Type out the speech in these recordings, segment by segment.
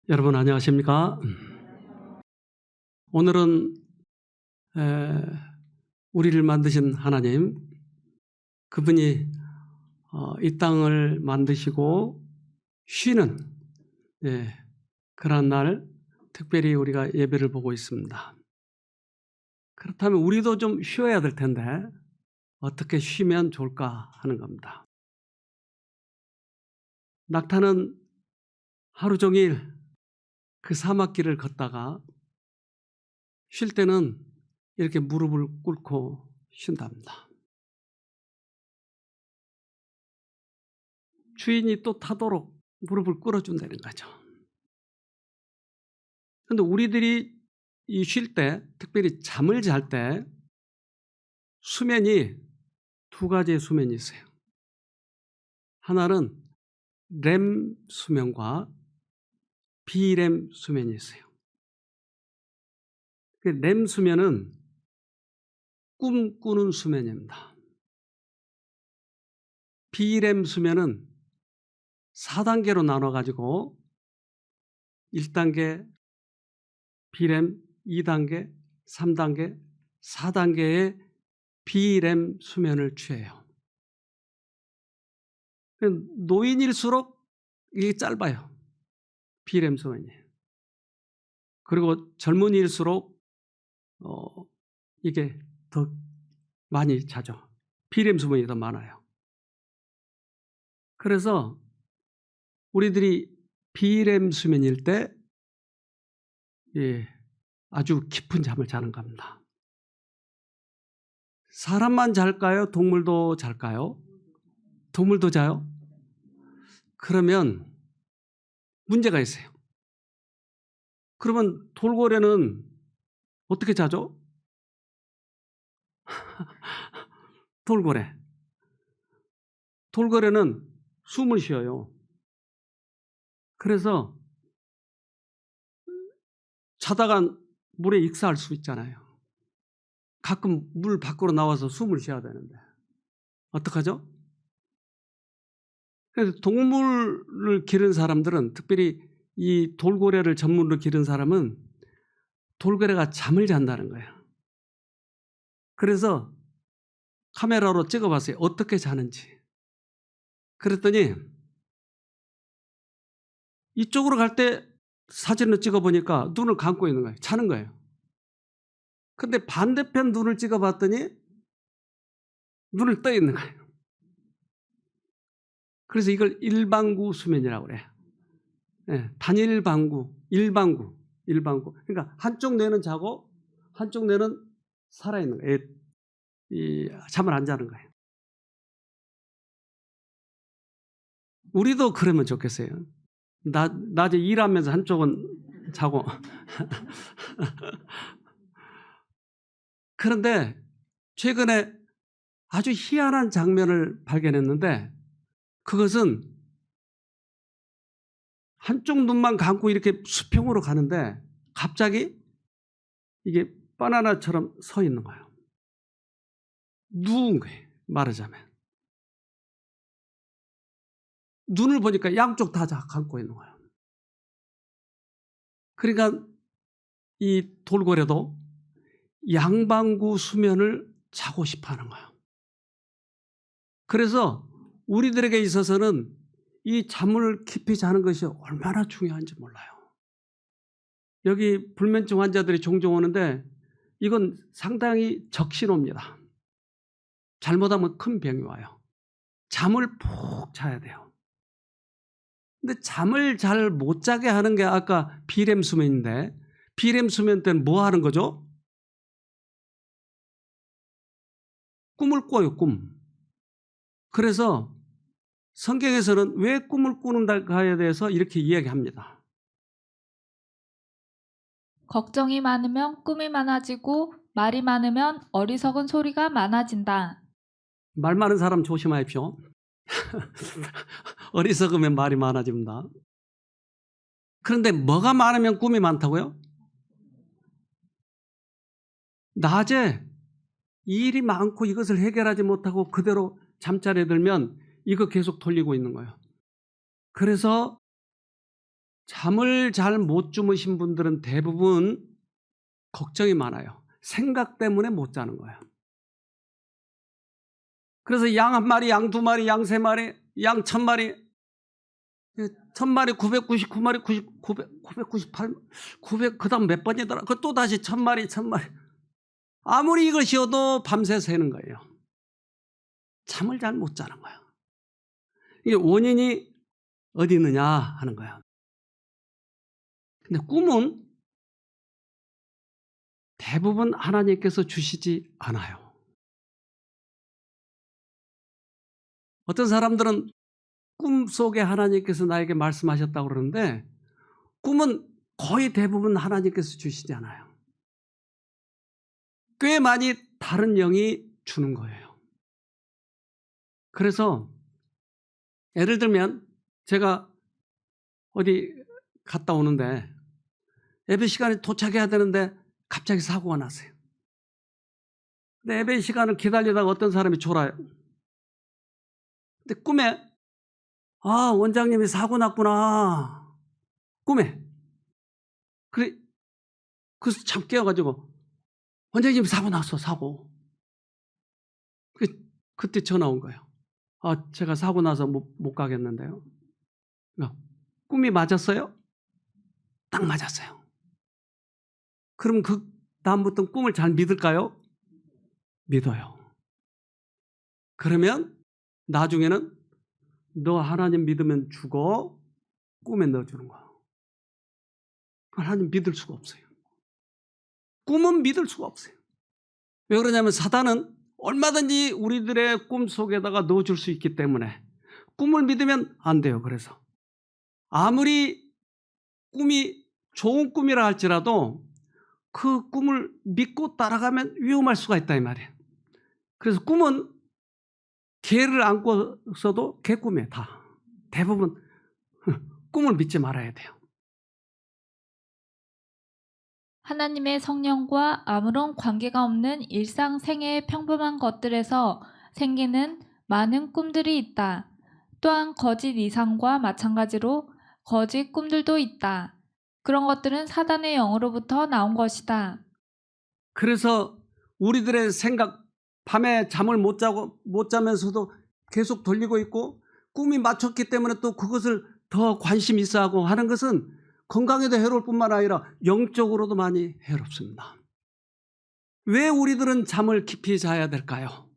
여러분 안녕하십니까? 오늘은 우리를 만드신 하나님, 그분이 이 땅을 만드시고 쉬는 그런 날 특별히 우리가 예배를 보고 있습니다. 그렇다면 우리도 좀 쉬어야 될 텐데 어떻게 쉬면 좋을까 하는 겁니다. 낙타는 하루 종일 그 사막길을 걷다가 쉴 때는 이렇게 무릎을 꿇고 쉰답니다. 주인이 또 타도록 무릎을 꿇어준다는 거죠. 그런데 우리들이 이 쉴 때, 특별히 잠을 잘 때 수면이 두 가지의 수면이 있어요. 하나는 렘 수면과 비렘 수면이 있어요. 렘 수면은 꿈 꾸는 수면입니다. 비렘 수면은 4단계로 나눠가지고 1단계 비렘, 2단계, 3단계, 4단계의 비렘 수면을 취해요. 노인일수록 이게 짧아요. 비렘 수면이. 그리고 젊은이일수록 이게 더 많이 자죠. 비렘 수면이 더 많아요. 그래서 우리들이 비렘 수면일 때 아주 깊은 잠을 자는 겁니다. 사람만 잘까요? 동물도 잘까요? 동물도 자요? 그러면 문제가 있어요. 그러면 돌고래는 어떻게 자죠? 돌고래는 숨을 쉬어요. 그래서 자다가 물에 익사할 수 있잖아요. 가끔 물 밖으로 나와서 숨을 쉬어야 되는데 어떡하죠? 그래서 동물을 기른 사람들은, 특별히 이 돌고래를 전문으로 기른 사람은 돌고래가 잠을 잔다는 거예요. 그래서 카메라로 찍어봤어요. 어떻게 자는지. 그랬더니 이쪽으로 갈 때 사진을 찍어보니까 눈을 감고 있는 거예요. 자는 거예요. 근데 반대편 눈을 찍어봤더니 눈을 떠 있는 거예요. 그래서 이걸 일방구 수면이라고 그래요. 단일방구, 일방구. 그러니까 한쪽 뇌는 자고 한쪽 뇌는 살아있는 거예요. 잠을 안 자는 거예요. 우리도 그러면 좋겠어요. 낮에 일하면서 한쪽은 자고. 그런데 최근에 아주 희한한 장면을 발견했는데, 그것은 한쪽 눈만 감고 이렇게 수평으로 가는데 갑자기 이게 바나나처럼 서 있는 거예요. 누운 거예요, 말하자면. 눈을 보니까 양쪽 다 감고 있는 거예요. 그러니까 이 돌고래도 양방구 수면을 자고 싶어 하는 거예요. 그래서 우리들에게 있어서는 이 잠을 깊이 자는 것이 얼마나 중요한지 몰라요. 여기 불면증 환자들이 종종 오는데 이건 상당히 적신호입니다. 잘못하면 큰 병이 와요. 잠을 푹 자야 돼요. 근데 잠을 잘 못 자게 하는 게 아까 비렘 수면인데, 비렘 수면 때는 뭐 하는 거죠? 꿈을 꿔요, 꿈. 그래서 성경에서는 왜 꿈을 꾸는가에 대해서 이렇게 이야기합니다. 걱정이 많으면 꿈이 많아지고 말이 많으면 어리석은 소리가 많아진다. 말 많은 사람 조심하십시오. 어리석으면 말이 많아집니다. 그런데 뭐가 많으면 꿈이 많다고요? 낮에 일이 많고 이것을 해결하지 못하고 그대로 잠자리에 들면 이거 계속 돌리고 있는 거예요. 그래서 잠을 잘 못 주무신 분들은 대부분 걱정이 많아요. 생각 때문에 못 자는 거예요. 그래서 양 한 마리, 양 두 마리, 양 세 마리, 양 1000마리, 1000마리, 999마리, 998, 900, 그 다음 몇 번이더라. 그 또 다시 1000마리, 1000마리. 아무리 이걸 씌워도 밤새 새는 거예요. 잠을 잘 못 자는 거예요. 이게 원인이 어디 있느냐 하는 거예요. 근데 꿈은 대부분 하나님께서 주시지 않아요. 어떤 사람들은 꿈속에 하나님께서 나에게 말씀하셨다고 그러는데 꿈은 거의 대부분 하나님께서 주시지 않아요. 꽤 많이 다른 영이 주는 거예요. 그래서 예를 들면 제가 어디 갔다 오는데 예배 시간에 도착해야 되는데 갑자기 사고가 났어요. 근데 예배 시간을 기다리다가 어떤 사람이 졸아요. 근데 꿈에 원장님이 사고 났구나. 꿈에. 그래서 참 깨어가지고 원장님 사고 났어, 사고. 그때 전화 온 거예요. 제가 사고 나서 못 가겠는데요. 꿈이 맞았어요? 딱 맞았어요. 그럼 그 다음부터 꿈을 잘 믿을까요? 믿어요. 그러면 나중에는 너 하나님 믿으면 죽어 꿈에 넣어주는 거예요. 하나님 믿을 수가 없어요. 꿈은 믿을 수가 없어요. 왜 그러냐면 사단은 얼마든지 우리들의 꿈 속에다가 넣어줄 수 있기 때문에 꿈을 믿으면 안 돼요. 그래서 아무리 꿈이 좋은 꿈이라 할지라도 그 꿈을 믿고 따라가면 위험할 수가 있다 이 말이에요. 그래서 꿈은 개를 안고서도 개꿈이에요. 다. 대부분 꿈을 믿지 말아야 돼요. 하나님의 성령과 아무런 관계가 없는 일상생애의 평범한 것들에서 생기는 많은 꿈들이 있다. 또한 거짓 이상과 마찬가지로 거짓 꿈들도 있다. 그런 것들은 사단의 영으로부터 나온 것이다. 그래서 우리들의 생각, 밤에 잠을 못 자면서도 계속 돌리고 있고 꿈이 맞췄기 때문에 또 그것을 더 관심 있어 하고 하는 것은 건강에도 해로울 뿐만 아니라 영적으로도 많이 해롭습니다. 왜 우리들은 잠을 깊이 자야 될까요?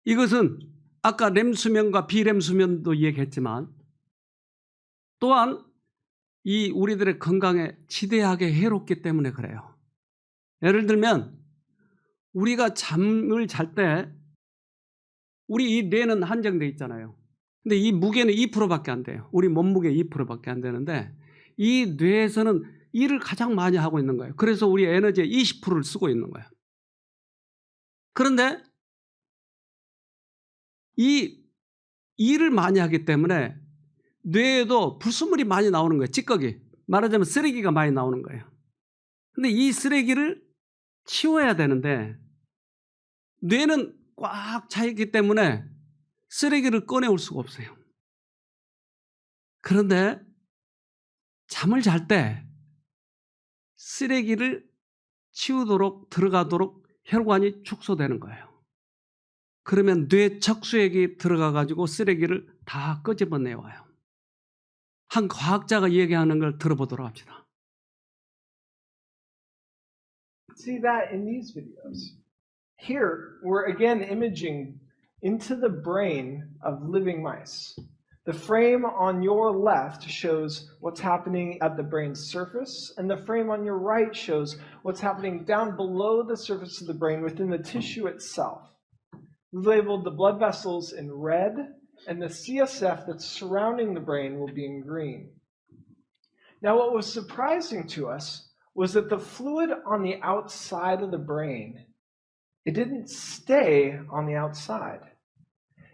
이것은 아까 렘수면과 비렘수면도 얘기했지만 또한 이 우리들의 건강에 지대하게 해롭기 때문에 그래요. 예를 들면 우리가 잠을 잘 때 우리 이 뇌는 한정돼 있잖아요. 근데 이 무게는 2%밖에 안 돼요. 우리 몸무게 2%밖에 안 되는데 이 뇌에서는 일을 가장 많이 하고 있는 거예요. 그래서 우리 에너지의 20%를 쓰고 있는 거예요. 그런데 이 일을 많이 하기 때문에 뇌에도 불순물이 많이 나오는 거예요. 찌꺼기. 말하자면 쓰레기가 많이 나오는 거예요. 근데 이 쓰레기를 치워야 되는데 뇌는 꽉 차 있기 때문에 쓰레기를 꺼내올 수가 없어요. 그런데 잠을 잘 때 쓰레기를 치우도록 들어가도록 혈관이 축소되는 거예요. 그러면 뇌 척수액이 들어가 가지고 쓰레기를 다 끄집어내와요. 한 과학자가 얘기하는 걸 들어보도록 합시다. See that in these videos. Here, we're again imaging into the brain of living mice. The frame on your left shows what's happening at the brain's surface, and the frame on your right shows what's happening down below the surface of the brain within the tissue itself. We've labeled the blood vessels in red, and the CSF that's surrounding the brain will be in green. Now, what was surprising to us was that the fluid on the outside of the brain, it didn't stay on the outside.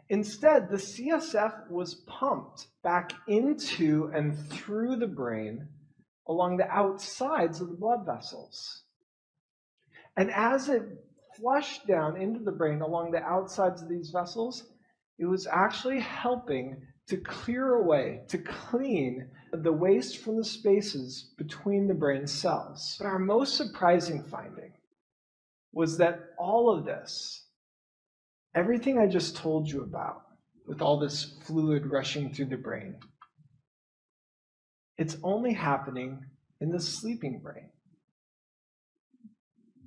Instead, the CSF was pumped back into and through the brain along the outsides of the blood vessels. And as it flushed down into the brain along the outsides of these vessels, it was actually helping to clear away, to clean the waste from the spaces between the brain cells. But our most surprising finding was that all of this, everything I just told you about, with all this fluid rushing through the brain, it's only happening in the sleeping brain.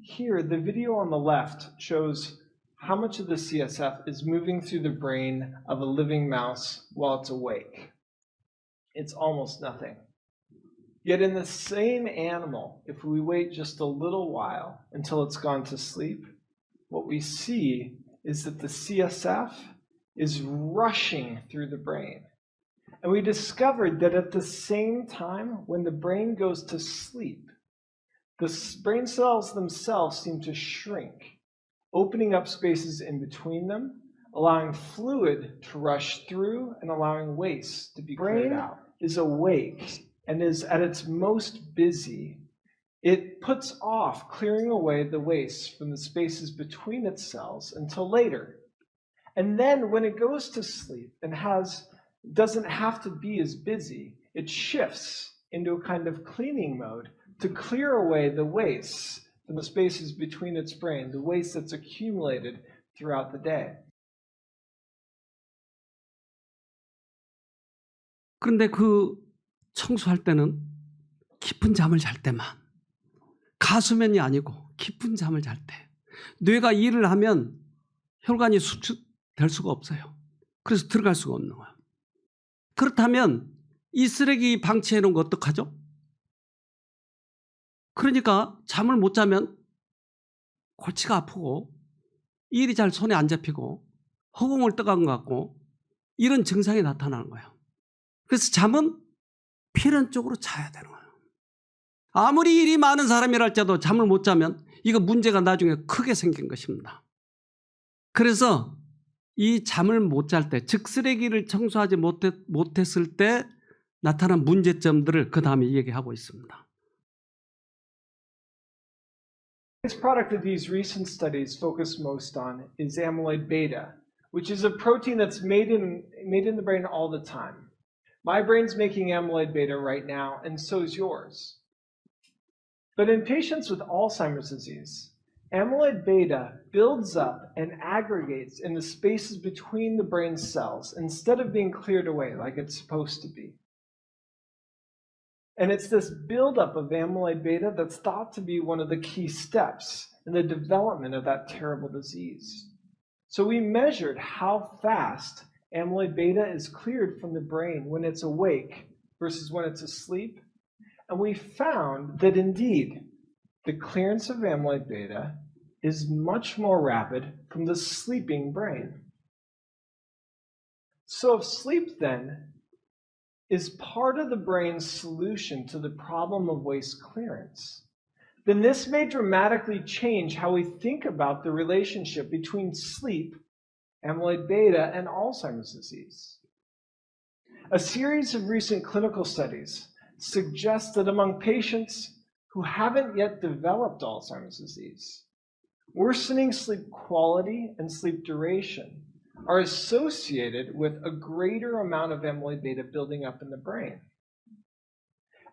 Here, the video on the left shows how much of the CSF is moving through the brain of a living mouse while it's awake. It's almost nothing. Yet in the same animal, if we wait just a little while until it's gone to sleep, what we see is that the CSF is rushing through the brain. And we discovered that at the same time, when the brain goes to sleep, the brain cells themselves seem to shrink, opening up spaces in between them, allowing fluid to rush through and allowing waste to be cleared out. Is awake and is at its most busy. It puts off clearing away the waste from the spaces between its cells until later. And then when it goes to sleep and doesn't have to be as busy, it shifts into a kind of cleaning mode to clear away the waste from the spaces between its brain, the waste that's accumulated throughout the day. 그런데 그 청소할 때는 깊은 잠을 잘 때만, 가수면이 아니고 깊은 잠을 잘 때, 뇌가 일을 하면 혈관이 수축될 수가 없어요. 그래서 들어갈 수가 없는 거예요. 그렇다면 이 쓰레기 방치해 놓은 거 어떡하죠? 그러니까 잠을 못 자면 골치가 아프고 일이 잘 손에 안 잡히고 허공을 떠간 것 같고 이런 증상이 나타나는 거예요. 그래서 잠은 필연적으로 자야 되는 거예요. 아무리 일이 많은 사람이랄지라도 잠을 못 자면 이거 문제가 나중에 크게 생긴 것입니다. 그래서 이 잠을 못 잘 때, 즉 쓰레기를 청소하지 못했을 때 나타난 문제점들을 그 다음에 얘기하고 있습니다. This product that these recent studies focus most on is amyloid beta, which is a protein that's made in the brain all the time. My brain's making amyloid beta right now, and so is yours. But in patients with Alzheimer's disease, amyloid beta builds up and aggregates in the spaces between the brain cells instead of being cleared away like it's supposed to be. And it's this buildup of amyloid beta that's thought to be one of the key steps in the development of that terrible disease. So we measured how fast amyloid beta is cleared from the brain when it's awake versus when it's asleep. And we found that indeed, the clearance of amyloid beta is much more rapid from the sleeping brain. So if sleep then is part of the brain's solution to the problem of waste clearance, then this may dramatically change how we think about the relationship between sleep, amyloid beta, and Alzheimer's disease. A series of recent clinical studies suggests that among patients who haven't yet developed Alzheimer's disease, worsening sleep quality and sleep duration are associated with a greater amount of amyloid beta building up in the brain.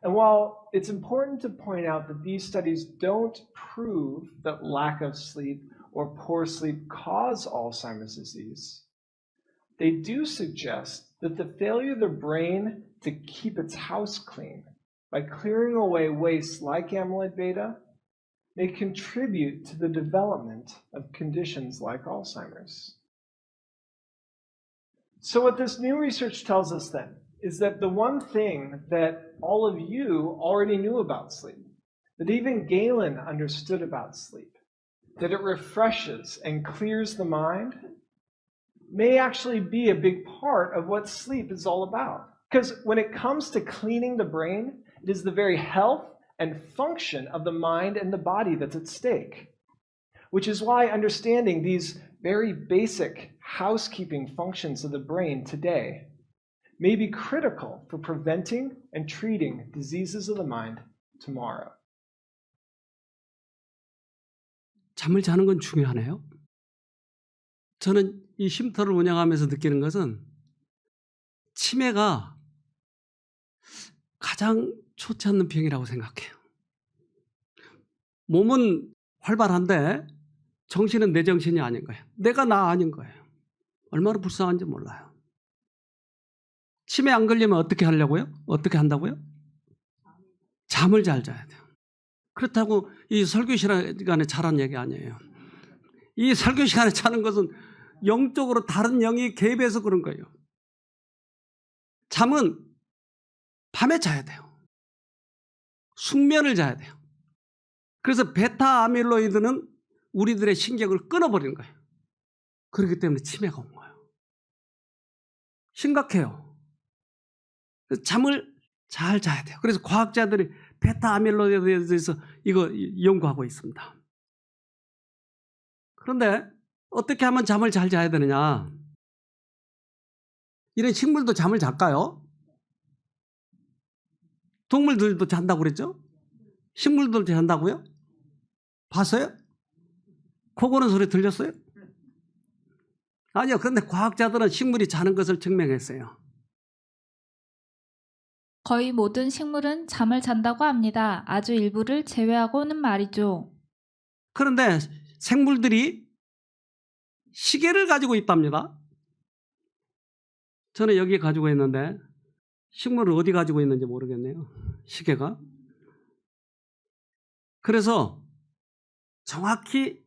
And while it's important to point out that these studies don't prove that lack of sleep or poor sleep cause Alzheimer's disease, they do suggest that the failure of the brain to keep its house clean by clearing away waste like amyloid beta may contribute to the development of conditions like Alzheimer's. So what this new research tells us then is that the one thing that all of you already knew about sleep, that even Galen understood about sleep, that it refreshes and clears the mind, may actually be a big part of what sleep is all about. Because when it comes to cleaning the brain, it is the very health and function of the mind and the body that's at stake. Which is why understanding these very basic housekeeping functions of the brain today may be critical for preventing and treating diseases of the mind tomorrow. 잠을 자는 건 중요하네요. 저는 이 쉼터를 운영하면서 느끼는 것은 치매가 가장 좋지 않는 병이라고 생각해요. 몸은 활발한데 정신은 내 정신이 아닌 거예요. 내가 나 아닌 거예요. 얼마나 불쌍한지 몰라요. 치매 안 걸리면 어떻게 하려고요? 어떻게 한다고요? 잠을 잘 자야 돼요. 그렇다고 이 설교 시간에 자란 얘기 아니에요. 이 설교 시간에 자는 것은 영적으로 다른 영이 개입해서 그런 거예요. 잠은 밤에 자야 돼요. 숙면을 자야 돼요. 그래서 베타 아밀로이드는 우리들의 신경을 끊어버리는 거예요. 그렇기 때문에 치매가 온 거예요. 심각해요. 그래서 잠을 잘 자야 돼요. 그래서 과학자들이 베타 아밀로이드에 대해서 이거 연구하고 있습니다. 그런데 어떻게 하면 잠을 잘 자야 되느냐? 이런 식물도 잠을 잘까요? 동물들도 잔다고 그랬죠? 식물들도 잔다고요? 봤어요? 코 고는 소리 들렸어요? 아니요. 그런데 과학자들은 식물이 자는 것을 증명했어요. 거의 모든 식물은 잠을 잔다고 합니다. 아주 일부를 제외하고는 말이죠. 그런데 생물들이 시계를 가지고 있답니다. 저는 여기 가지고 있는데 식물을 어디 가지고 있는지 모르겠네요. 시계가. 그래서 정확히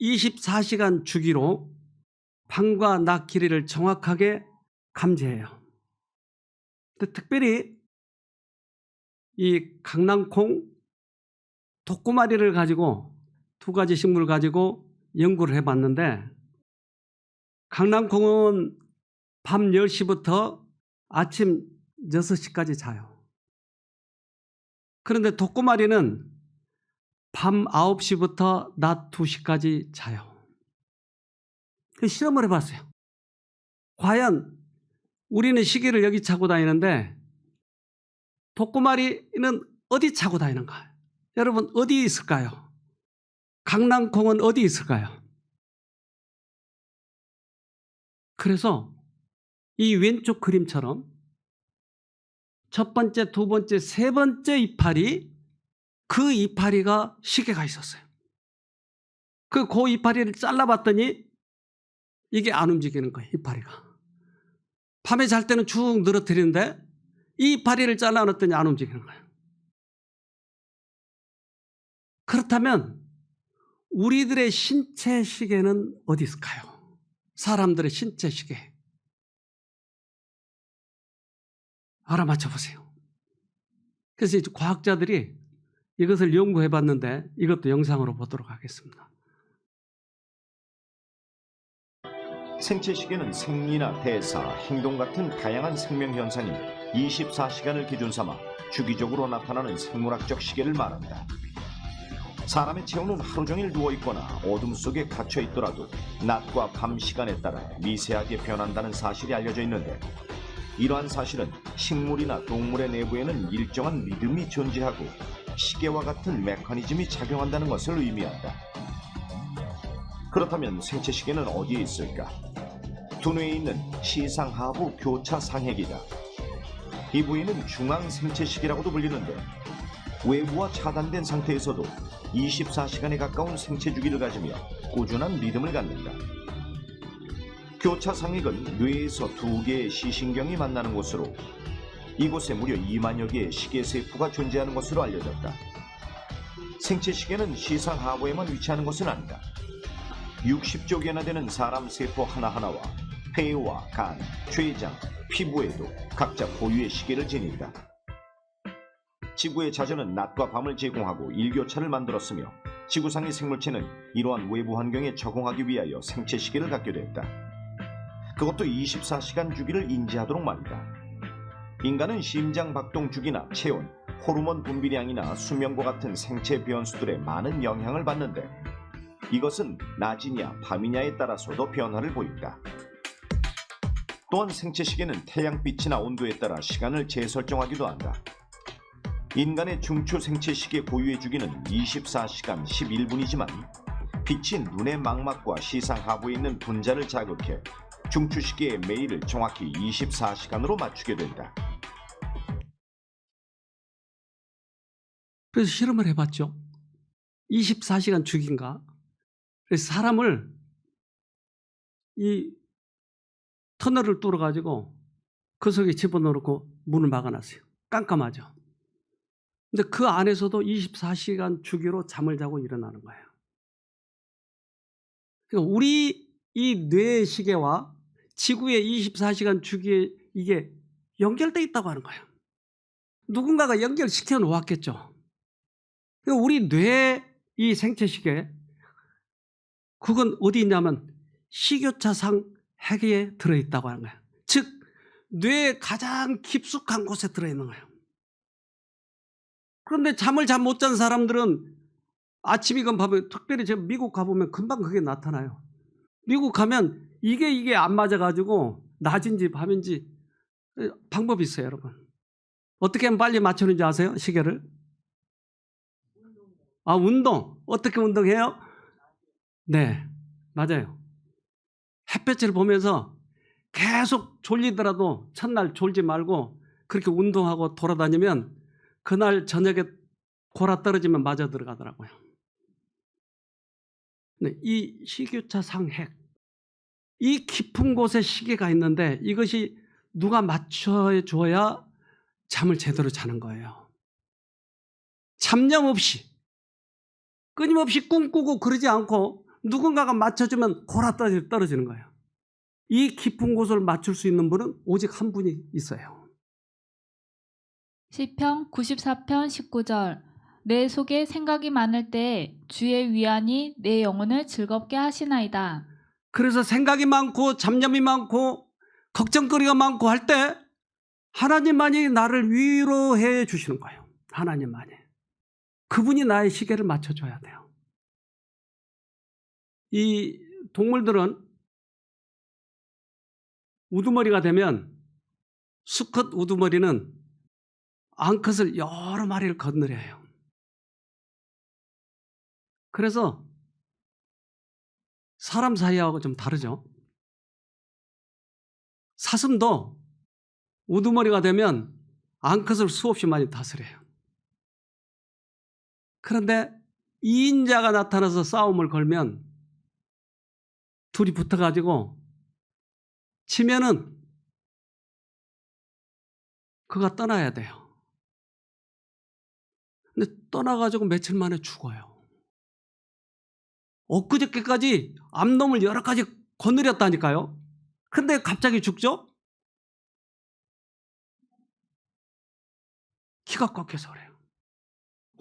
24시간 주기로 밤과 낮 길이를 정확하게 감지해요. 근데 특별히 이 강낭콩, 독고마리를 가지고 두 가지 식물을 가지고 연구를 해봤는데 강낭콩은 밤 10시부터 아침 6시까지 자요. 그런데 독고마리는 밤 9시부터 낮 2시까지 자요. 실험을 해봤어요. 과연 우리는 시계를 여기 차고 다니는데 독고마리는 어디 차고 다니는가? 여러분 어디 있을까요? 강낭콩은 어디 있을까요? 그래서 이 왼쪽 그림처럼 첫 번째, 두 번째, 세 번째 이파리, 그 이파리가 시계가 있었어요. 그 이파리를 잘라봤더니 이게 안 움직이는 거예요. 이파리가. 밤에 잘 때는 쭉 늘어뜨리는데 이 이파리를 잘라놨더니 안 움직이는 거예요. 그렇다면 우리들의 신체 시계는 어디 있을까요? 사람들의 신체 시계. 알아맞혀 보세요. 그래서 이제 과학자들이 이것을 연구해 봤는데 이것도 영상으로 보도록 하겠습니다. 생체 시계는 생리나 대사, 행동 같은 다양한 생명 현상이 24시간을 기준 삼아 주기적으로 나타나는 생물학적 시계를 말한다. 사람의 체온은 하루 종일 누워있거나 어둠 속에 갇혀 있더라도 낮과 밤 시간에 따라 미세하게 변한다는 사실이 알려져 있는데, 이러한 사실은 식물이나 동물의 내부에는 일정한 리듬이 존재하고 시계와 같은 메커니즘이 작용한다는 것을 의미한다. 그렇다면 생체 시계는 어디에 있을까? 두뇌에 있는 시상하부 교차 상핵이다. 이 부위는 중앙 생체 시계라고도 불리는데, 외부와 차단된 상태에서도 24시간에 가까운 생체 주기를 가지며 꾸준한 리듬을 갖는다. 교차 상핵은 뇌에서 두 개의 시신경이 만나는 곳으로, 이곳에 무려 2만여 개의 시계 세포가 존재하는 것으로 알려졌다. 생체 시계는 시상하부에만 위치하는 것은 아니다. 60조 개나 되는 사람 세포 하나하나와 폐와 간, 췌장, 피부에도 각자 고유의 시계를 지닌다. 지구의 자전은 낮과 밤을 제공하고 일교차를 만들었으며, 지구상의 생물체는 이러한 외부 환경에 적응하기 위하여 생체 시계를 갖게 됐다. 그것도 24시간 주기를 인지하도록 말이다. 인간은 심장 박동 주기나 체온, 호르몬 분비량이나 수면과 같은 생체 변수들의 많은 영향을 받는데, 이것은 낮이냐 밤이냐에 따라서도 변화를 보인다. 또한 생체 시계는 태양빛이나 온도에 따라 시간을 재설정하기도 한다. 인간의 중추 생체 시계 고유의 주기는 24시간 11분이지만 빛이 눈의 망막과 시상하부에 있는 분자를 자극해 중추 시계의 매일을 정확히 24시간으로 맞추게 된다. 그래서 실험을 해봤죠. 24시간 주기인가. 그래서 사람을 이 터널을 뚫어가지고 그 속에 집어넣고 문을 막아놨어요. 깜깜하죠. 근데 그 안에서도 24시간 주기로 잠을 자고 일어나는 거예요. 그러니까 우리 이 뇌의 시계와 지구의 24시간 주기에 이게 연결되어 있다고 하는 거예요. 누군가가 연결시켜 놓았겠죠. 그러니까 우리 뇌의 이 생체 시계, 그건 어디 있냐면 식교차상 핵에 들어있다고 하는 거예요. 즉 뇌의 가장 깊숙한 곳에 들어있는 거예요. 그런데 잠을 잘 못 잔 사람들은 아침이건 밤에, 특별히 제가 미국 가보면 금방 그게 나타나요. 미국 가면 이게 안 맞아가지고 낮인지 밤인지 방법이 있어요, 여러분. 어떻게 하면 빨리 맞추는지 아세요? 시계를? 운동. 어떻게 운동해요? 네, 맞아요. 햇볕을 보면서 계속 졸리더라도 첫날 졸지 말고 그렇게 운동하고 돌아다니면 그날 저녁에 골아 떨어지면 맞아 들어가더라고요. 네, 이 식교차상 핵, 이 깊은 곳에 시계가 있는데 이것이 누가 맞춰줘야 잠을 제대로 자는 거예요. 잡념 없이, 끊임없이 꿈꾸고 그러지 않고 누군가가 맞춰주면 골아 떨어지는 거예요. 이 깊은 곳을 맞출 수 있는 분은 오직 한 분이 있어요. 시편 94편 19절. 내 속에 생각이 많을 때 주의 위안이 내 영혼을 즐겁게 하시나이다. 그래서 생각이 많고 잡념이 많고 걱정거리가 많고 할 때 하나님만이 나를 위로해 주시는 거예요. 하나님만이. 그분이 나의 시계를 맞춰줘야 돼요. 이 동물들은 우두머리가 되면, 수컷 우두머리는 암컷을 여러 마리를 거느려요. 그래서 사람 사이하고 좀 다르죠. 사슴도 우두머리가 되면 암컷을 수없이 많이 다스려요. 그런데 2인자가 나타나서 싸움을 걸면 둘이 붙어가지고 치면은 그가 떠나야 돼요. 근데 떠나가지고 며칠 만에 죽어요. 엊그저께까지 암놈을 여러 가지 거느렸다니까요. 근데 갑자기 죽죠? 키가 꺾여서 그래요.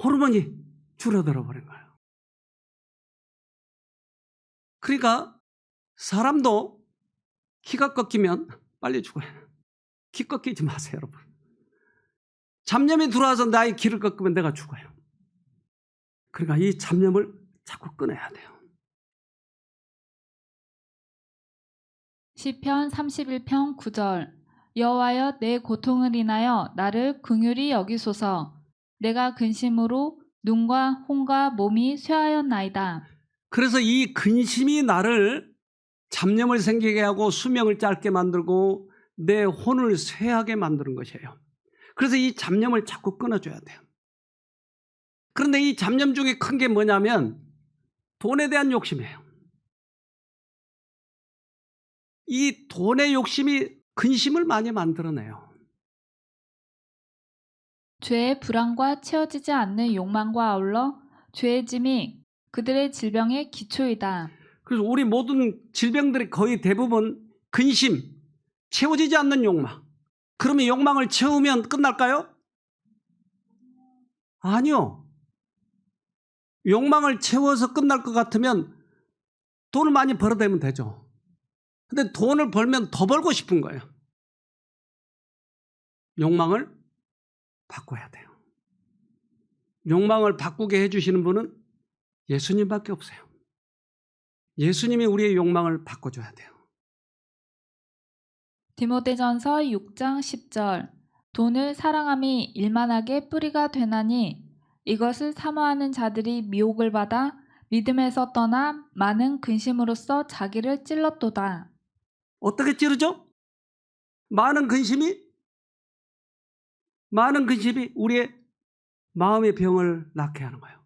호르몬이 줄어들어 버린 거예요. 그러니까 사람도 키가 꺾이면 빨리 죽어요. 키 꺾이지 마세요, 여러분. 잡념이 들어와서 나의 키를 꺾으면 내가 죽어요. 그러니까 이 잡념을 자꾸 끊어야 돼요. 시편 31편 9절. 여호와여 내 고통을 인하여 나를 긍휼히 여기소서. 내가 근심으로 눈과 혼과 몸이 쇠하였나이다. 그래서 이 근심이 나를 잡념을 생기게 하고 수명을 짧게 만들고 내 혼을 쇠하게 만드는 것이에요. 그래서 이 잡념을 자꾸 끊어줘야 돼요. 그런데 이 잡념 중에 큰 게 뭐냐면 돈에 대한 욕심이에요. 이 돈의 욕심이 근심을 많이 만들어내요. 죄의 불안과 채워지지 않는 욕망과 아울러 죄의 짐이 그들의 질병의 기초이다. 그래서 우리 모든 질병들이 거의 대부분 근심, 채워지지 않는 욕망. 그러면 욕망을 채우면 끝날까요? 아니요. 욕망을 채워서 끝날 것 같으면 돈을 많이 벌어대면 되죠. 근데 돈을 벌면 더 벌고 싶은 거예요. 욕망을 바꿔야 돼요. 욕망을 바꾸게 해주시는 분은 예수님밖에 없어요. 예수님이 우리의 욕망을 바꿔줘야 돼요. 디모데전서 6장 10절. 돈을 사랑함이 일만하게 뿌리가 되나니 이것을 사모하는 자들이 미혹을 받아 믿음에서 떠나 많은 근심으로써 자기를 찔렀도다. 어떻게 찌르죠? 많은 근심이 우리의 마음의 병을 낫게 하는 거예요.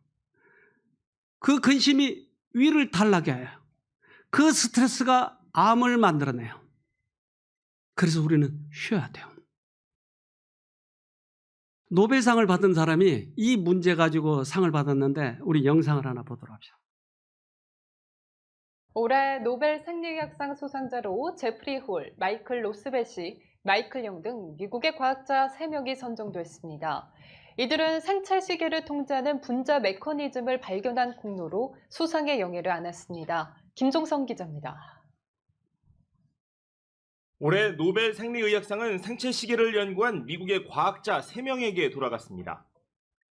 그 근심이 위를 탈나게 해요. 그 스트레스가 암을 만들어내요. 그래서 우리는 쉬어야 돼요. 노벨상을 받은 사람이 이 문제 가지고 상을 받았는데 우리 영상을 하나 보도록 합시다. 올해 노벨 생리학상 수상자로 제프리 홀, 마이클 로스베시, 마이클 영 등 미국의 과학자 3명이 선정됐습니다. 이들은 생체 시계를 통제하는 분자 메커니즘을 발견한 공로로 수상의 영예를 안았습니다. 김종성 기자입니다. 올해 노벨 생리의학상은 생체 시계를 연구한 미국의 과학자 3명에게 돌아갔습니다.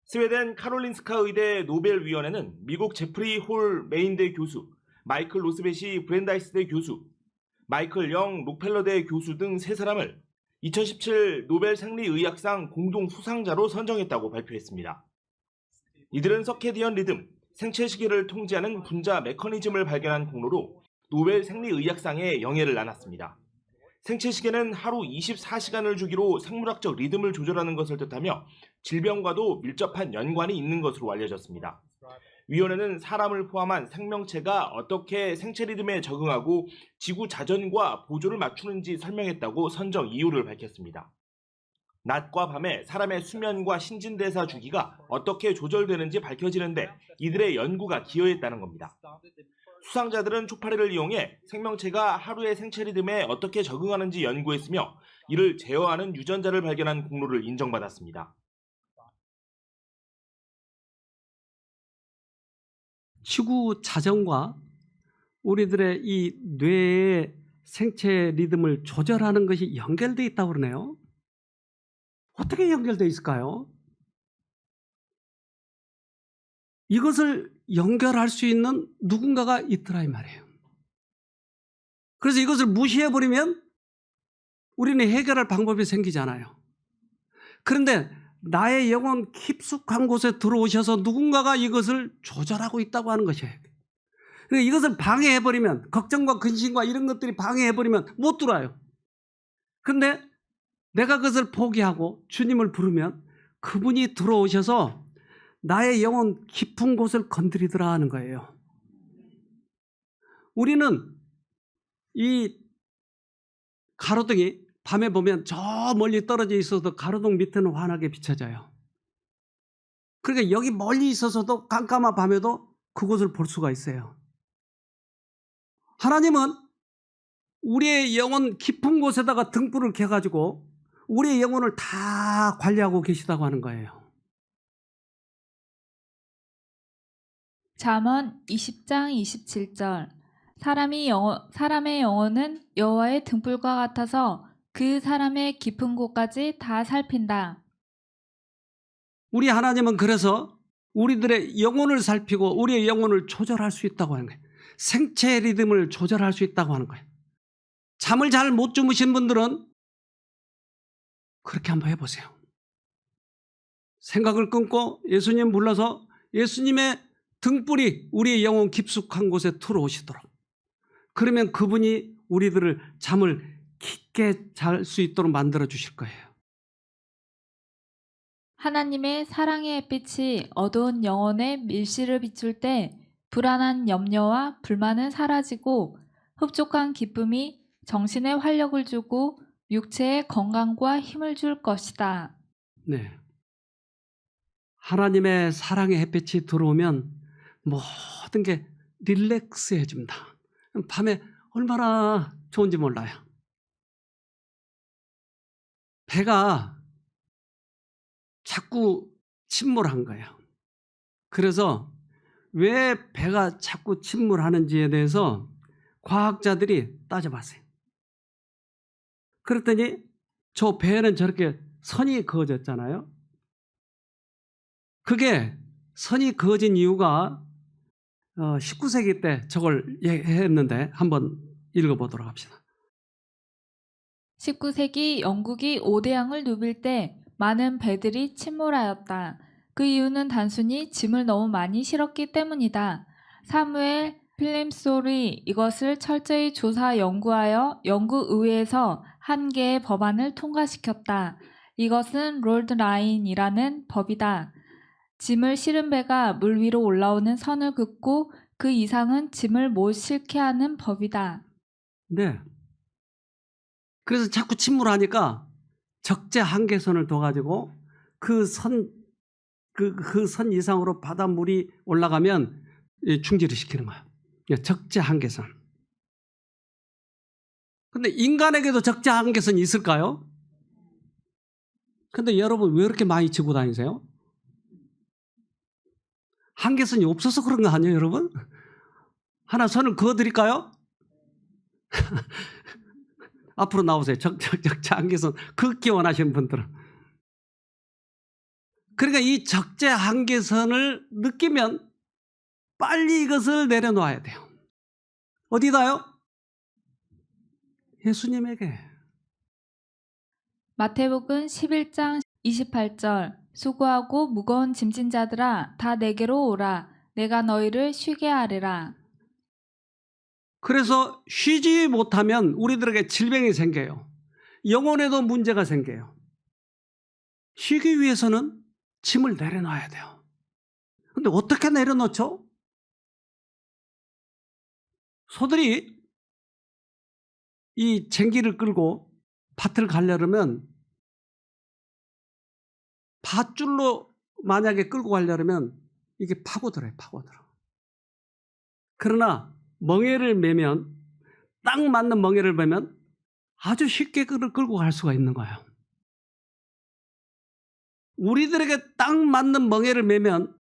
스웨덴 카롤린스카 의대 노벨위원회는 미국 제프리 홀 메인대 교수, 마이클 로스베시 브랜다이스대 교수, 마이클 영 록펠러대 교수 등 3사람을 2017 노벨 생리의학상 공동 수상자로 선정했다고 발표했습니다. 이들은 서케디언 리듬, 생체 시계를 통제하는 분자 메커니즘을 발견한 공로로 노벨 생리의학상에 영예를 안았습니다. 생체 시계는 하루 24시간을 주기로 생물학적 리듬을 조절하는 것을 뜻하며 질병과도 밀접한 연관이 있는 것으로 알려졌습니다. 위원회는 사람을 포함한 생명체가 어떻게 생체 리듬에 적응하고 지구 자전과 보조를 맞추는지 설명했다고 선정 이유를 밝혔습니다. 낮과 밤에 사람의 수면과 신진대사 주기가 어떻게 조절되는지 밝혀지는데 이들의 연구가 기여했다는 겁니다. 수상자들은 초파리를 이용해 생명체가 하루의 생체 리듬에 어떻게 적응하는지 연구했으며 이를 제어하는 유전자를 발견한 공로를 인정받았습니다. 지구 자전과 우리들의 이 뇌의 생체 리듬을 조절하는 것이 연결되어 있다고 그러네요. 어떻게 연결되어 있을까요? 이것을 연결할 수 있는 누군가가 있더라 이 말이에요. 그래서 이것을 무시해버리면 우리는 해결할 방법이 생기잖아요. 그런데 나의 영혼 깊숙한 곳에 들어오셔서 누군가가 이것을 조절하고 있다고 하는 것이에요. 그러니까 이것을 방해해버리면, 걱정과 근심과 이런 것들이 방해해버리면 못 들어와요. 그런데 내가 그것을 포기하고 주님을 부르면 그분이 들어오셔서 나의 영혼 깊은 곳을 건드리더라 하는 거예요. 우리는 이 가로등이 밤에 보면 저 멀리 떨어져 있어도 가로등 밑에는 환하게 비춰져요. 그러니까 여기 멀리 있어서도 깜깜한 밤에도 그곳을 볼 수가 있어요. 하나님은 우리의 영혼 깊은 곳에다가 등불을 켜가지고 우리의 영혼을 다 관리하고 계시다고 하는 거예요. 잠언 20장 27절 사람의 영혼은 여호와의 등불과 같아서 그 사람의 깊은 곳까지 다 살핀다. 우리 하나님은 그래서 우리들의 영혼을 살피고 우리의 영혼을 조절할 수 있다고 하는 거예요. 생체 리듬을 조절할 수 있다고 하는 거예요. 잠을 잘 못 주무신 분들은 그렇게 한번 해보세요. 생각을 끊고 예수님 불러서 예수님의 등불이 우리의 영혼 깊숙한 곳에 들어오시도록, 그러면 그분이 우리들을 잠을 깊게 잘 수 있도록 만들어 주실 거예요. 하나님의 사랑의 햇빛이 어두운 영혼에 밀실을 비출 때 불안한 염려와 불만은 사라지고 흡족한 기쁨이 정신에 활력을 주고 육체에 건강과 힘을 줄 것이다. 네. 하나님의 사랑의 햇빛이 들어오면 모든 게 릴렉스해집니다. 밤에 얼마나 좋은지 몰라요. 배가 자꾸 침몰한 거예요. 그래서 왜 배가 자꾸 침몰하는지에 대해서 과학자들이 따져봤어요. 그랬더니 저 배에는 저렇게 선이 그어졌잖아요. 그게 선이 그어진 이유가 19세기 때 저걸 했는데 한번 읽어보도록 합시다. 19세기 영국이 오대양을 누빌 때 많은 배들이 침몰하였다. 그 이유는 단순히 짐을 너무 많이 실었기 때문이다. 사무엘 필림솔이 이것을 철저히 조사 연구하여 영국 의회에서 한 개의 법안을 통과시켰다. 이것은 롤드 라인이라는 법이다. 짐을 실은 배가 물 위로 올라오는 선을 긋고 그 이상은 짐을 못 실게 하는 법이다. 네. 그래서 자꾸 침몰하니까 적재 한계선을 둬가지고 그 선 이상으로 바닷물이 올라가면 중지를 시키는 거예요. 적재 한계선. 근데 인간에게도 적재 한계선이 있을까요? 근데 여러분 왜 이렇게 많이 지고 다니세요? 한계선이 없어서 그런 거 아니에요, 여러분? 하나 선을 그어드릴까요? 앞으로 나오세요. 적재 한계선 긋기 원하시는 분들은. 그러니까 이 적재 한계선을 느끼면 빨리 이것을 내려놓아야 돼요. 어디다요? 예수님에게. 마태복음 11장 28절 수고하고 무거운 짐진 자들아 다 내게로 오라 내가 너희를 쉬게 하리라. 그래서 쉬지 못하면 우리들에게 질병이 생겨요. 영혼에도 문제가 생겨요. 쉬기 위해서는 짐을 내려놔야 돼요. 근데 어떻게 내려놓죠? 소들이 이 쟁기를 끌고 밭을 가려면 밧줄로 만약에 끌고 가려면 이게 파고들어요. 파고들어. 그러나 멍에를 매면 딱 맞는 멍에를 매면 아주 쉽게 끌고 갈 수가 있는 거예요. 우리들에게 딱 맞는 멍에를 매면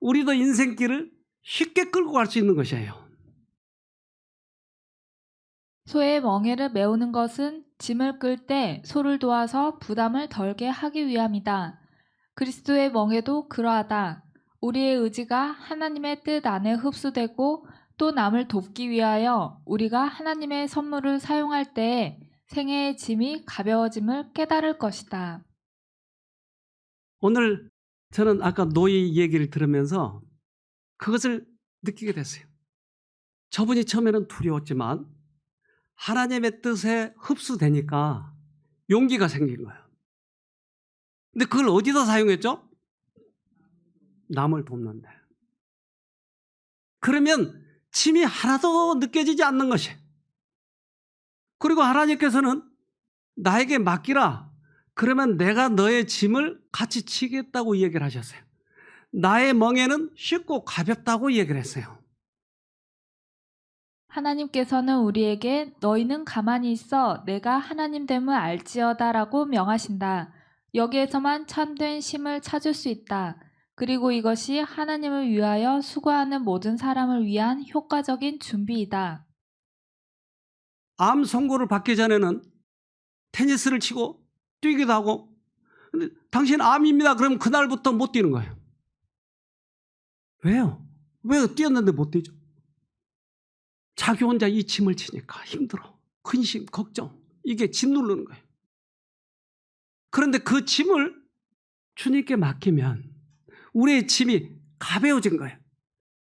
우리도 인생길을 쉽게 끌고 갈 수 있는 것이에요. 소의 멍에를 메우는 것은 짐을 끌 때 소를 도와서 부담을 덜게 하기 위함이다. 그리스도의 멍에도 그러하다. 우리의 의지가 하나님의 뜻 안에 흡수되고 또 남을 돕기 위하여 우리가 하나님의 선물을 사용할 때에 생애의 짐이 가벼워짐을 깨달을 것이다. 오늘 저는 아까 노예 얘기를 들으면서 그것을 느끼게 됐어요. 저분이 처음에는 두려웠지만 하나님의 뜻에 흡수되니까 용기가 생긴 거예요. 근데 그걸 어디다 사용했죠? 남을 돕는데. 그러면 짐이 하나도 느껴지지 않는 것이. 그리고 하나님께서는 나에게 맡기라. 그러면 내가 너의 짐을 같이 치겠다고 얘기를 하셨어요. 나의 멍에는 쉽고 가볍다고 얘기를 했어요. 하나님께서는 우리에게 너희는 가만히 있어 내가 하나님됨을 알지어다라고 명하신다. 여기에서만 참된 쉼을 찾을 수 있다. 그리고 이것이 하나님을 위하여 수고하는 모든 사람을 위한 효과적인 준비이다. 암 선고를 받기 전에는 테니스를 치고 뛰기도 하고, 근데 당신 암입니다. 그러면 그날부터 못 뛰는 거예요. 왜요? 왜 뛰었는데 못 뛰죠? 자기 혼자 이 짐을 치니까 힘들어. 근심, 걱정. 이게 짐 누르는 거예요. 그런데 그 짐을 주님께 맡기면 우리의 짐이 가벼워진 거예요.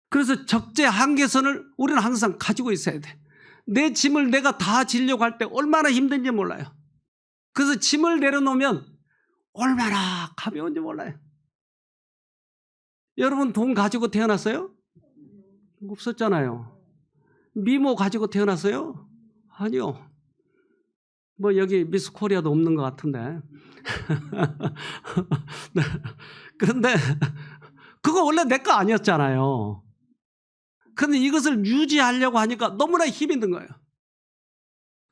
그래서 적재 한계선을 우리는 항상 가지고 있어야 돼. 내 짐을 내가 다 지려고 할 때 얼마나 힘든지 몰라요. 그래서 짐을 내려놓으면 얼마나 가벼운지 몰라요. 여러분 돈 가지고 태어났어요? 없었잖아요. 미모 가지고 태어났어요? 아니요. 뭐 여기 미스 코리아도 없는 것 같은데. 그런데 그거 원래 내 거 아니었잖아요. 그런데 이것을 유지하려고 하니까 너무나 힘이 든 거예요.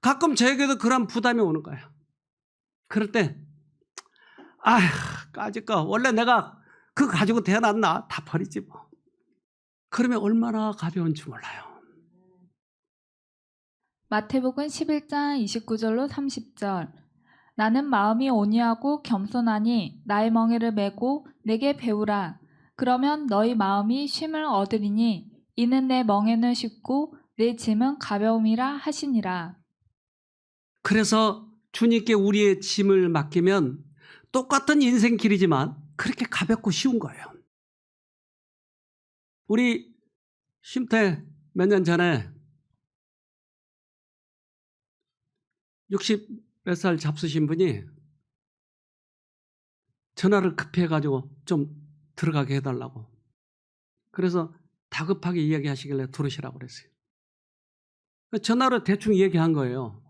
가끔 저에게도 그런 부담이 오는 거예요. 그럴 때 아휴 까짓 거 원래 내가 그거 가지고 태어났나? 다 버리지 뭐. 그러면 얼마나 가벼운지 몰라요. 마태복음 11장 29절로 30절 나는 마음이 온유하고 겸손하니 나의 멍에를 메고 내게 배우라. 그러면 너희 마음이 쉼을 얻으리니 이는 내 멍에는 쉽고 내 짐은 가벼움이라 하시니라. 그래서 주님께 우리의 짐을 맡기면 똑같은 인생길이지만 그렇게 가볍고 쉬운 거예요. 우리 쉼터 몇 년 전에 60 몇 살 잡수신 분이 전화를 급히 해가지고 좀 들어가게 해달라고. 그래서 다급하게 이야기하시길래 들으시라고 그랬어요. 전화로 대충 얘기한 거예요.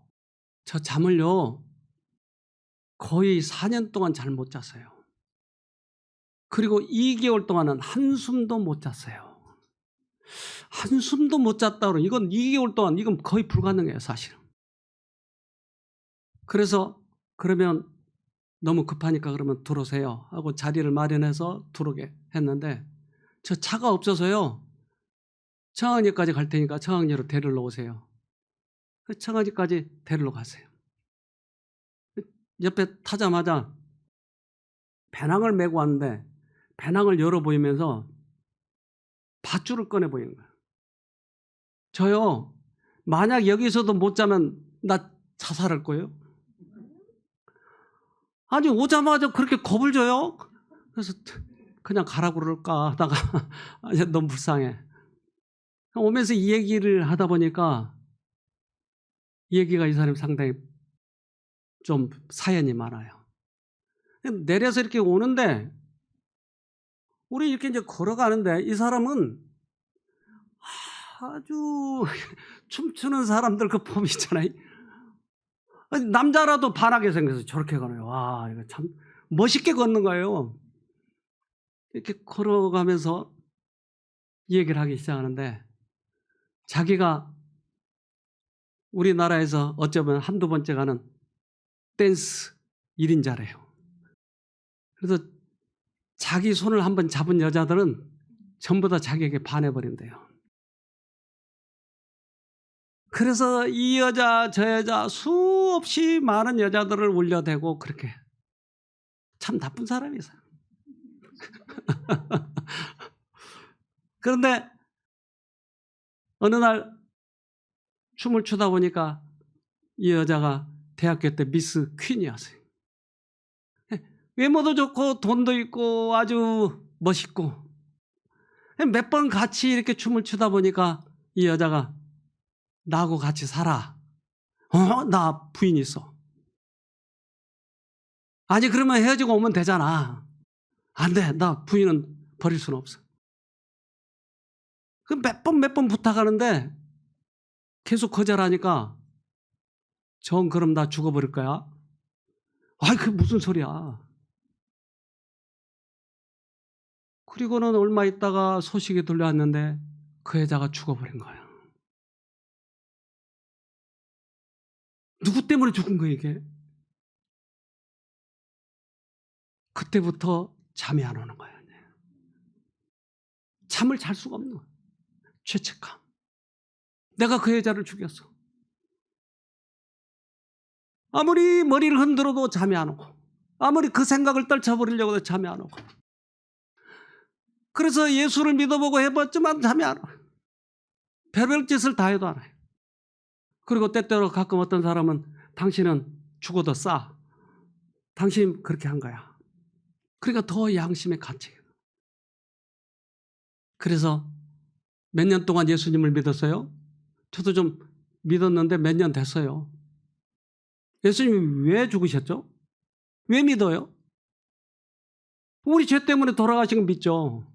저 잠을요 거의 4년 동안 잘 못 잤어요. 그리고 2개월 동안은 한숨도 못 잤어요. 한숨도 못 잤다 그러면 이건 2개월 동안 이건 거의 불가능해요, 사실은. 그래서 그러면 너무 급하니까 그러면 들어오세요 하고 자리를 마련해서 들어오게 했는데 저 차가 없어서요. 청학리까지 갈 테니까 청학리로 데리러 오세요. 청학리까지 데리러 갔어요. 옆에 타자마자 배낭을 메고 왔는데 배낭을 열어 보이면서 밧줄을 꺼내 보이는 거예요. 저요, 만약 여기서도 못 자면 나 자살할 거예요. 아니, 오자마자 그렇게 겁을 줘요? 그래서 그냥 가라고 그럴까 하다가 너무 불쌍해. 오면서 이 얘기를 하다 보니까 이 얘기가 이 사람이 상당히 좀 사연이 많아요. 내려서 이렇게 오는데 우리 이렇게 이제 걸어가는데 이 사람은 아주 춤추는 사람들 그 폼 있잖아요. 남자라도 반하게 생겨서 저렇게 가네요. 와, 이거 참 멋있게 걷는 거예요. 이렇게 걸어가면서 얘기를 하기 시작하는데 자기가 우리나라에서 어쩌면 한두 번째 가는 댄스 1인자래요. 그래서 자기 손을 한번 잡은 여자들은 전부 다 자기에게 반해버린대요. 그래서 이 여자 저 여자 수없이 많은 여자들을 울려대고 그렇게 참 나쁜 사람이세요. 그런데 어느 날 춤을 추다 보니까 이 여자가 대학교 때 미스 퀸이었어요. 외모도 좋고 돈도 있고 아주 멋있고 몇 번 같이 이렇게 춤을 추다 보니까 이 여자가 나하고 같이 살아. 나 부인 있어. 아니 그러면 헤어지고 오면 되잖아. 안 돼. 나 부인은 버릴 수는 없어. 그 몇 번 부탁하는데 계속 거절하니까 정 그럼 나 죽어버릴 거야. 아이 그게 무슨 소리야. 그리고는 얼마 있다가 소식이 들려왔는데 그 여자가 죽어버린 거야. 누구 때문에 죽은 거야 이게? 그때부터 잠이 안 오는 거야. 잠을 잘 수가 없는 거야. 죄책감. 내가 그 여자를 죽였어. 아무리 머리를 흔들어도 잠이 안 오고 아무리 그 생각을 떨쳐버리려고 해도 잠이 안 오고 그래서 예수를 믿어보고 해봤지만 잠이 안 와요. 별별 짓을 다 해도 안 와요. 그리고 때때로 가끔 어떤 사람은 당신은 죽어도 싸. 당신 그렇게 한 거야. 그러니까 더 양심의 가책이에요. 그래서 몇 년 동안 예수님을 믿었어요? 저도 좀 믿었는데 몇 년 됐어요. 예수님이 왜 죽으셨죠? 왜 믿어요? 우리 죄 때문에 돌아가신 거 믿죠.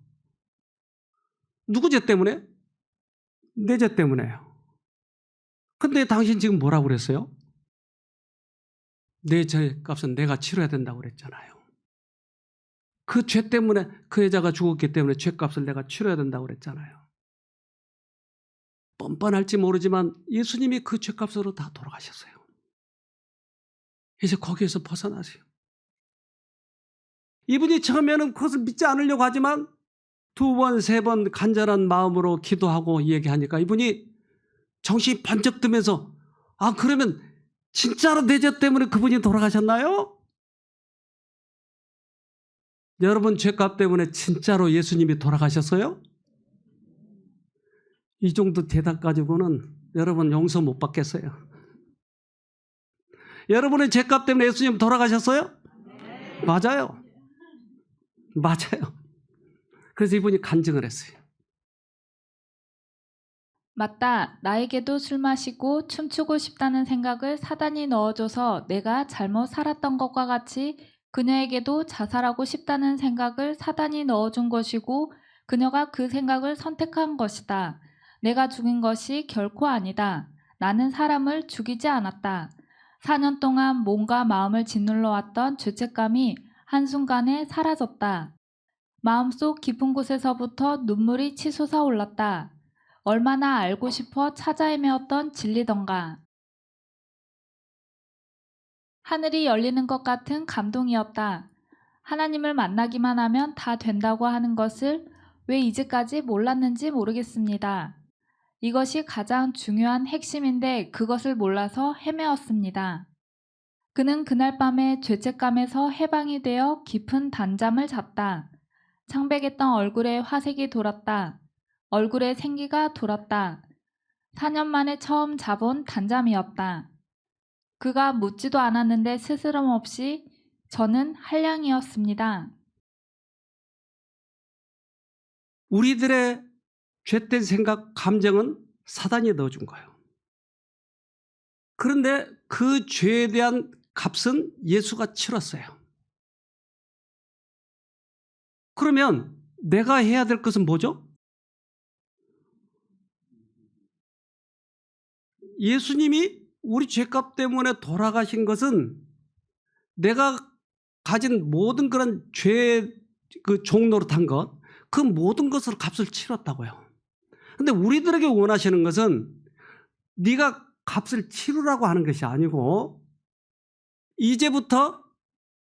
누구 죄 때문에? 내 죄 때문에요. 근데 당신 지금 뭐라고 그랬어요? 내 죄값은 내가 치러야 된다고 그랬잖아요. 그 죄 때문에 그 여자가 죽었기 때문에 죄값을 내가 치러야 된다고 그랬잖아요. 뻔뻔할지 모르지만 예수님이 그 죄값으로 다 돌아가셨어요. 이제 거기에서 벗어나세요. 이분이 처음에는 그것을 믿지 않으려고 하지만 2번, 3번 간절한 마음으로 기도하고 얘기하니까 이분이 정신이 번쩍 뜨면서 아 그러면 진짜로 내 죄 때문에 그분이 돌아가셨나요? 여러분 죄값 때문에 진짜로 예수님이 돌아가셨어요? 이 정도 대답 가지고는 여러분 용서 못 받겠어요. 여러분의 죄값 때문에 예수님 돌아가셨어요? 네. 맞아요. 맞아요. 그래서 이분이 간증을 했어요. 맞다. 나에게도 술 마시고 춤추고 싶다는 생각을 사단이 넣어줘서 내가 잘못 살았던 것과 같이 그녀에게도 자살하고 싶다는 생각을 사단이 넣어준 것이고 그녀가 그 생각을 선택한 것이다. 내가 죽인 것이 결코 아니다. 나는 사람을 죽이지 않았다. 4년 동안 몸과 마음을 짓눌러 왔던 죄책감이 한순간에 사라졌다. 마음속 깊은 곳에서부터 눈물이 치솟아 올랐다. 얼마나 알고 싶어 찾아 헤매었던 진리던가. 하늘이 열리는 것 같은 감동이었다. 하나님을 만나기만 하면 다 된다고 하는 것을 왜 이제까지 몰랐는지 모르겠습니다. 이것이 가장 중요한 핵심인데 그것을 몰라서 헤매었습니다. 그는 그날 밤에 죄책감에서 해방이 되어 깊은 단잠을 잤다. 창백했던 얼굴에 화색이 돌았다. 얼굴에 생기가 돌았다. 4년 만에 처음 자본 단잠이었다. 그가 묻지도 않았는데 스스럼 없이 저는 한량이었습니다. 우리들의 죄된 생각, 감정은 사단이 넣어준 거예요. 그런데 그 죄에 대한 값은 예수가 치렀어요. 그러면 내가 해야 될 것은 뭐죠? 예수님이 우리 죄값 때문에 돌아가신 것은 내가 가진 모든 그런 죄의 그 종노릇한 것, 그 모든 것으로 값을 치렀다고요. 근데 우리들에게 원하시는 것은 네가 값을 치르라고 하는 것이 아니고 이제부터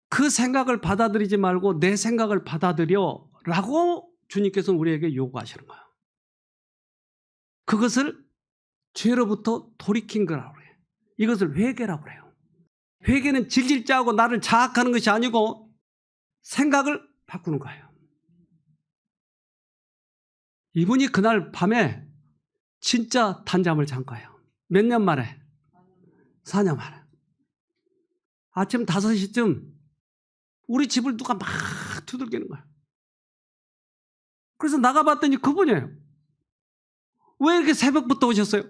그 생각을 받아들이지 말고 내 생각을 받아들여 라고 주님께서는 우리에게 요구하시는 거예요. 그것을 죄로부터 돌이킨 거라고 그래요. 이것을 회개라고 그래요. 회개는 질질 짜고 나를 자학하는 것이 아니고 생각을 바꾸는 거예요. 이분이 그날 밤에 진짜 단잠을 잔 거예요. 몇 년 만에? 4년 만에. 아침 5시쯤 우리 집을 누가 막 두들기는 거예요. 그래서 나가봤더니 그분이에요. 왜 이렇게 새벽부터 오셨어요?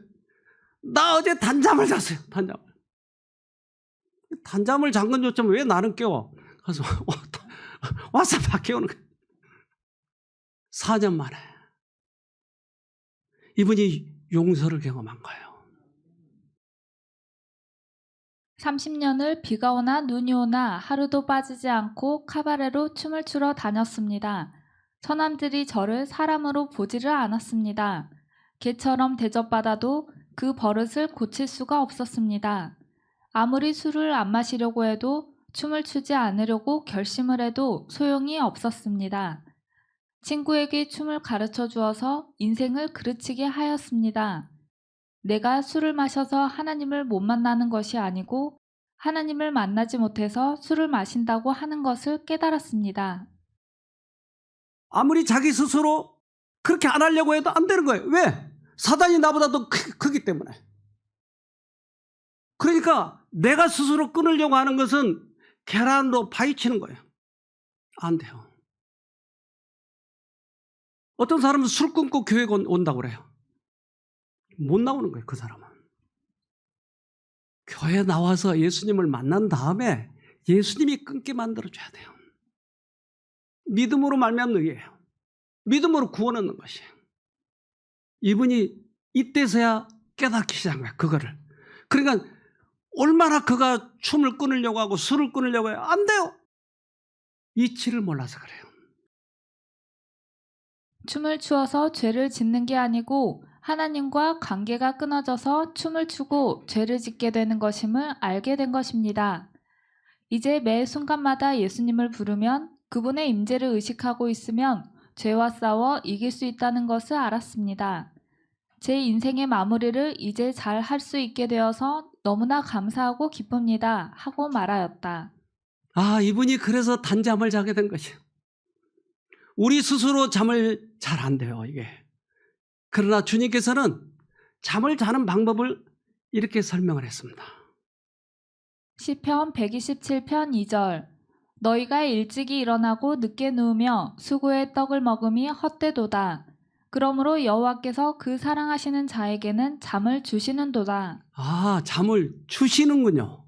나 어제 단잠을 잤어요. 단잠을 잔 건 좋지만 왜 나는 깨워? 그래서 와서 막 깨우는 거예요. 4년 만에 이분이 용서를 경험한 거예요. 30년을 비가 오나 눈이 오나 하루도 빠지지 않고 카바레로 춤을 추러 다녔습니다. 처남들이 저를 사람으로 보지를 않았습니다. 개처럼 대접받아도 그 버릇을 고칠 수가 없었습니다. 아무리 술을 안 마시려고 해도 춤을 추지 않으려고 결심을 해도 소용이 없었습니다. 친구에게 춤을 가르쳐 주어서 인생을 그르치게 하였습니다. 내가 술을 마셔서 하나님을 못 만나는 것이 아니고 하나님을 만나지 못해서 술을 마신다고 하는 것을 깨달았습니다. 아무리 자기 스스로 그렇게 안 하려고 해도 안 되는 거예요. 왜? 사단이 나보다 더 크기 때문에. 그러니까 내가 스스로 끊으려고 하는 것은 계란으로 파헤치는 거예요. 안 돼요. 어떤 사람은 술 끊고 교회 온다고 그래요. 못 나오는 거예요, 그 사람은. 교회 나와서 예수님을 만난 다음에 예수님이 끊게 만들어줘야 돼요. 믿음으로 말미암는 의예요. 믿음으로 구원 얻는 것이에요. 이분이 이때서야 깨닫기 시작한 거예요, 그거를. 그러니까 얼마나 그가 춤을 끊으려고 하고 술을 끊으려고 해요. 안 돼요. 이치를 몰라서 그래요. 춤을 추어서 죄를 짓는 게 아니고 하나님과 관계가 끊어져서 춤을 추고 죄를 짓게 되는 것임을 알게 된 것입니다. 이제 매 순간마다 예수님을 부르면 그분의 임재를 의식하고 있으면 죄와 싸워 이길 수 있다는 것을 알았습니다. 제 인생의 마무리를 이제 잘 할 수 있게 되어서 너무나 감사하고 기쁩니다. 하고 말하였다. 아, 이분이 그래서 단잠을 자게 된 것이에요. 우리 스스로 잠을 잘 안 돼요, 이게. 그러나 주님께서는 잠을 자는 방법을 이렇게 설명을 했습니다. 시편 127편 2절 너희가 일찍이 일어나고 늦게 누우며 수고의 떡을 먹음이 헛되도다. 그러므로 여호와께서 그 사랑하시는 자에게는 잠을 주시는도다. 아, 잠을 주시는군요.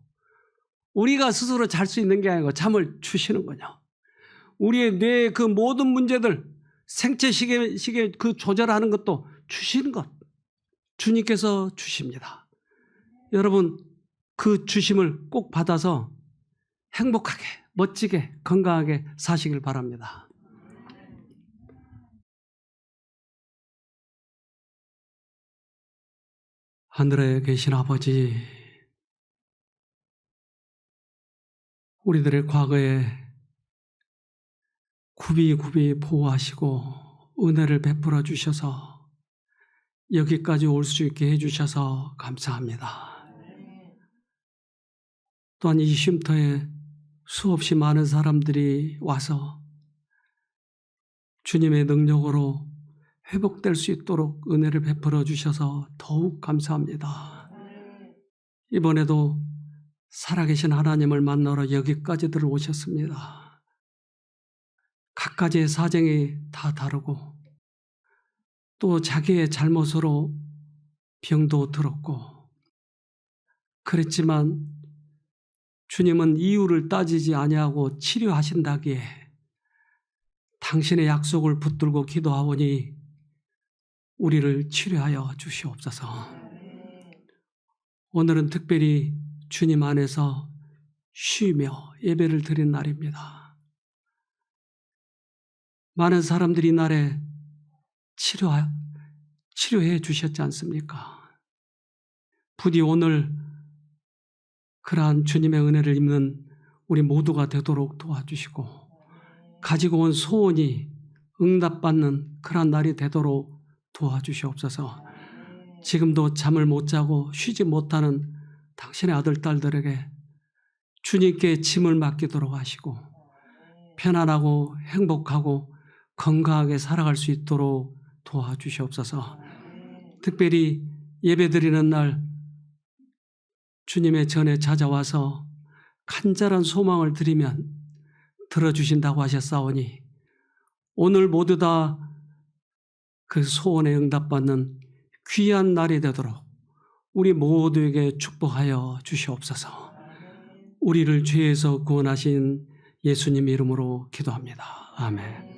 우리가 스스로 잘 수 있는 게 아니고 잠을 주시는군요. 우리의 뇌의 그 모든 문제들, 생체 시계 그 조절하는 것도 주시는 것, 주님께서 주십니다. 여러분, 그 주심을 꼭 받아서 행복하게, 멋지게, 건강하게 사시길 바랍니다. 하늘에 계신 아버지, 우리들의 과거에 굽이 보호하시고 은혜를 베풀어 주셔서 여기까지 올 수 있게 해주셔서 감사합니다. 또한 이 쉼터에 수없이 많은 사람들이 와서 주님의 능력으로 회복될 수 있도록 은혜를 베풀어 주셔서 더욱 감사합니다. 이번에도 살아계신 하나님을 만나러 여기까지들 오셨습니다. 각가지의 사정이 다 다르고 또 자기의 잘못으로 병도 들었고 그랬지만 주님은 이유를 따지지 아니하고 치료하신다기에 당신의 약속을 붙들고 기도하오니 우리를 치료하여 주시옵소서. 오늘은 특별히 주님 안에서 쉬며 예배를 드린 날입니다. 많은 사람들이 이날에 치료해 주셨지 않습니까? 부디 오늘 그러한 주님의 은혜를 입는 우리 모두가 되도록 도와주시고 가지고 온 소원이 응답받는 그러한 날이 되도록 도와주시옵소서. 지금도 잠을 못 자고 쉬지 못하는 당신의 아들, 딸들에게 주님께 짐을 맡기도록 하시고 편안하고 행복하고 건강하게 살아갈 수 있도록 도와주시옵소서. 특별히 예배드리는 날 주님의 전에 찾아와서 간절한 소망을 드리면 들어주신다고 하셨사오니 오늘 모두 다 그 소원에 응답받는 귀한 날이 되도록 우리 모두에게 축복하여 주시옵소서. 우리를 죄에서 구원하신 예수님 이름으로 기도합니다. 아멘.